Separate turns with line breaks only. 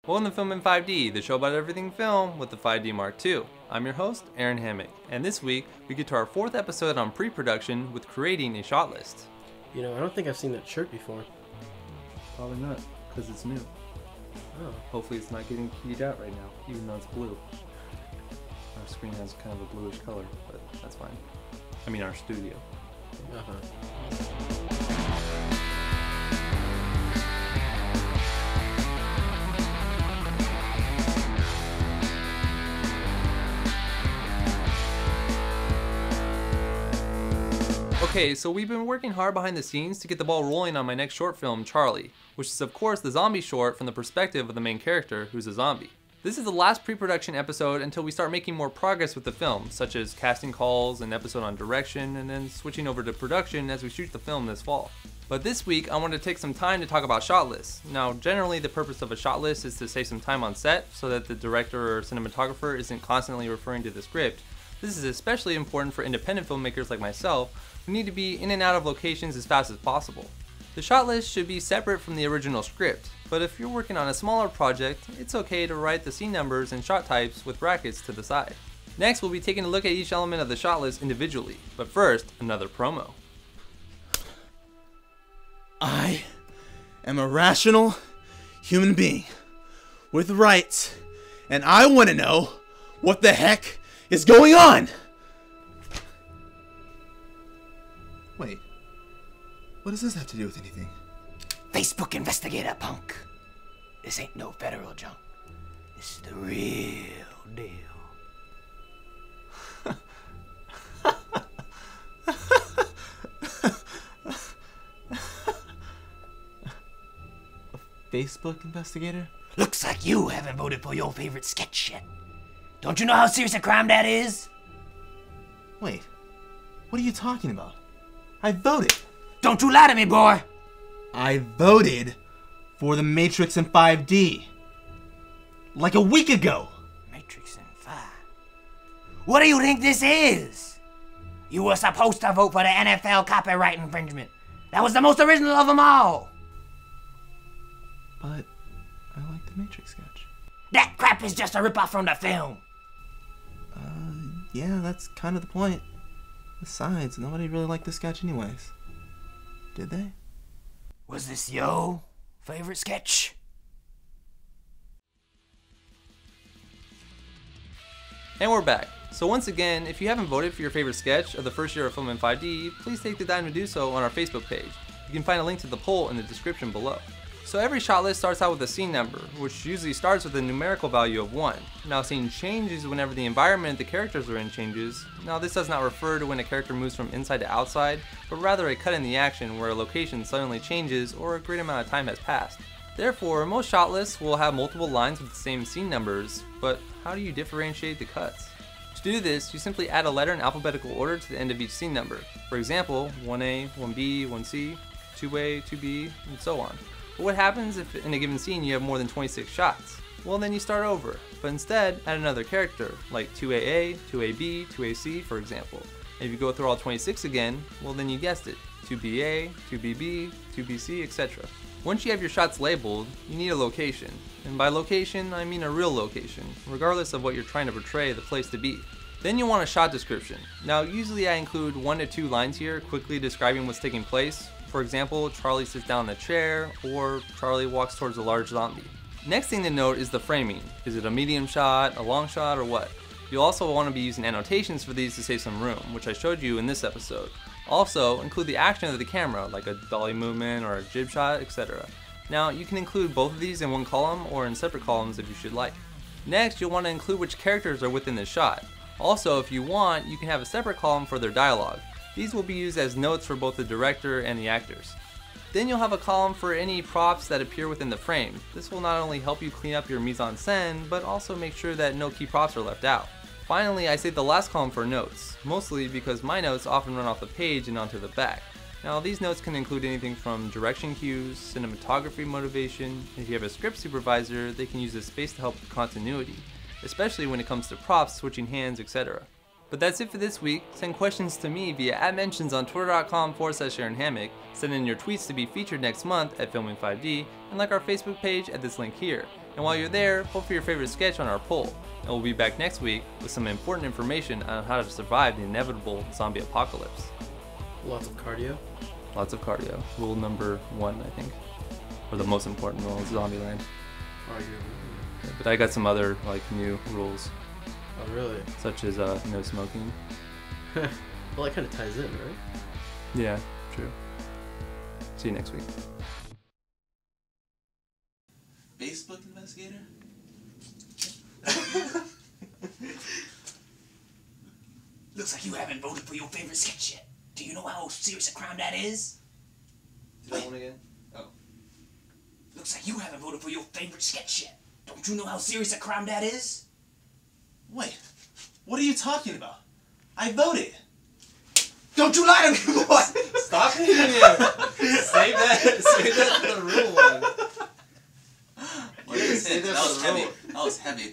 Welcome to Film in 5D, the show about everything film with the 5D Mark II. I'm your host, Aaron Hammock, and this week we get to our 4th episode on pre-production with creating a shot list.
You know, I don't think I've seen that shirt before.
Probably not, because it's new.
Oh.
Hopefully it's not getting keyed out right now, even though it's blue. Our screen has kind of a bluish color, but that's fine. I mean our studio. Okay, so we've been working hard behind the scenes to get the ball rolling on my next short film, Charlie, which is of course the zombie short from the perspective of the main character, who's a zombie. This is the last pre-production episode until we start making more progress with the film, such as casting calls, an episode on direction, and then switching over to production as we shoot the film this fall. But this week, I wanted to take some time to talk about shot lists. Now, generally the purpose of a shot list is to save some time on set so that the director or cinematographer isn't constantly referring to the script. This is especially important for independent filmmakers like myself, who need to be in and out of locations as fast as possible. The shot list should be separate from the original script, but if you're working on a smaller project, it's okay to write the scene numbers and shot types with brackets to the side. Next, we'll be taking a look at each element of the shot list individually, but first, another promo.
I am a rational human being with rights, and I want to know what the heck is going on! Wait, what does this have to do with anything?
Facebook investigator, punk. This ain't no federal junk. This is the real deal.
Facebook investigator?
Looks like you haven't voted for your favorite sketch yet. Don't you know how serious a crime that is?
Wait, what are you talking about? I voted.
Don't you lie to me, boy.
I voted for The Matrix in 5D. Like a week ago.
Matrix in 5. What do you think this is? You were supposed to vote for the NFL copyright infringement. That was the most original of them all.
But I like the Matrix sketch.
That crap is just a ripoff from the film.
Yeah, that's kind of the point. Besides, nobody really liked the sketch anyways. Did they?
Was this your favorite sketch?
And we're back. So once again, if you haven't voted for your favorite sketch of the first year of Film in 5D, please take the time to do so on our Facebook page. You can find a link to the poll in the description below. So every shot list starts out with a scene number, which usually starts with a numerical value of 1. Now scene changes whenever the environment the characters are in changes. Now this does not refer to when a character moves from inside to outside, but rather a cut in the action where a location suddenly changes or a great amount of time has passed. Therefore, most shot lists will have multiple lines with the same scene numbers, but how do you differentiate the cuts? To do this, you simply add a letter in alphabetical order to the end of each scene number. For example, 1A, 1B, 1C, 2A, 2B, and so on. But what happens if in a given scene you have more than 26 shots? Well, then you start over, but instead add another character, like 2AA, 2AB, 2AC for example. And if you go through all 26 again, well then you guessed it, 2BA, 2BB, 2BC, etc. Once you have your shots labeled, you need a location. And by location, I mean a real location, regardless of what you're trying to portray the place to be. Then you want a shot description. Now usually I include 1 to 2 lines here, quickly describing what's taking place. For example, Charlie sits down in a chair, or Charlie walks towards a large zombie. Next thing to note is the framing. Is it a medium shot, a long shot, or what? You'll also want to be using annotations for these to save some room, which I showed you in this episode. Also, include the action of the camera, like a dolly movement or a jib shot, etc. Now, you can include both of these in one column or in separate columns if you should like. Next, you'll want to include which characters are within the shot. Also, if you want, you can have a separate column for their dialogue. These will be used as notes for both the director and the actors. Then you'll have a column for any props that appear within the frame. This will not only help you clean up your mise-en-scène, but also make sure that no key props are left out. Finally, I save the last column for notes, mostly because my notes often run off the page and onto the back. Now these notes can include anything from direction cues, cinematography motivation, and if you have a script supervisor, they can use this space to help with continuity, especially when it comes to props, switching hands, etc. But that's it for this week. Send questions to me via @mentions on twitter.com/AaronHammock, send in your tweets to be featured next month at FilmIn5D, and like our Facebook page at this link here. And while you're there, vote for your favorite sketch on our poll. And we'll be back next week with some important information on how to survive the inevitable zombie apocalypse.
Lots of cardio.
Lots of cardio. Rule number 1, I think. Or the most important rule in Zombieland.
Arguably.
But I got some other new rules,
Oh, really?
such as no smoking.
Well, that kind of ties in, right?
Yeah, true. See you next week.
Facebook investigator?
Looks like you haven't voted for your favorite sketch yet. Do you know how serious a crime that is?
Do that one again? Oh.
Looks like you haven't voted for your favorite sketch yet. Don't you know how serious a crime that is?
Wait, what are you talking about? I voted.
Don't you lie to me, boy!
Stop hitting him! Save that for the real one.
That was heavy. That was heavy.